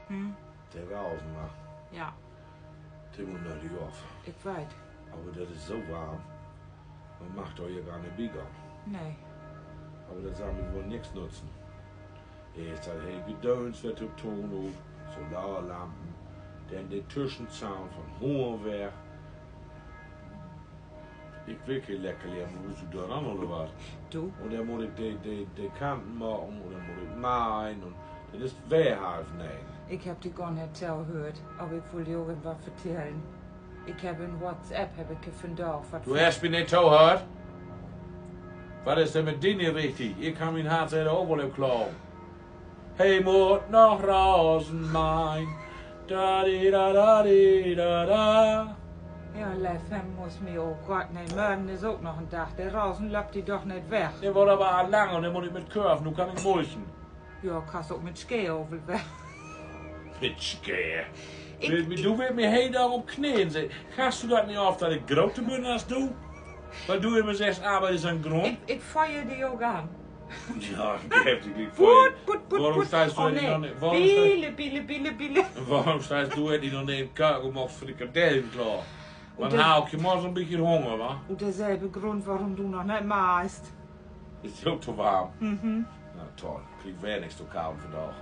Der Rasen, ne? Ja, Den muss man nicht auf. ich weiß. Aber das ist so warm. Man macht doch hier gar nicht bigger. Nee. Aber das sagen wir wohl nichts nutzen. Erst hat hey Gedöns wird auf Ton auf, Solarlampen, dann den Türchenzaun von Hohenwerk. Ich will kein Leckerli, aber musst du da ran oder was? Du? Und dann muss ich die Kanten machen und dann muss ich mähen und das ist Wehrhalf nehmen. Ich hab die gar nicht gehört, aber ich will dir irgendwas vertellen. Ich habe ein WhatsApp gefunden. Du hast mich nicht gehört? Was ist denn mit dir nicht richtig? Ich kann mein Herz nicht auch wohl im Klauen. Hey, Mut, noch Rasen mein. Da di da da di da da. Ja, Lefem muss mir auch Gott nicht. Morgen ist auch noch ein Tag. Der Rasen läuft die doch nicht weg. Der wurde aber lang und der muss ich mit Kurven, du kannst nicht mulchen. Ja, kannst auch mit Ski-Ovel weg. Mit Skär. Du willst mir hey da auf Knien sehen. Kannst du das nicht auf, dass ich grote bin als du? Weil du immer sagst, Arbeit ist ein Grund. Ich feuer die auch an. Ja, heftig voll. Gut. Warum stehst du Oh nicht nee. noch nicht? Biele. Warum stehst du nicht noch nicht in Keuken gemacht für die Frikadellen klar? Und Man haupt je mal so ein bisschen Hunger, wa? Und derselbe Grund, warum du noch nicht maßt. Ist ja auch zu warm. Na toll, krieg wer nichts zu kaufen für doch.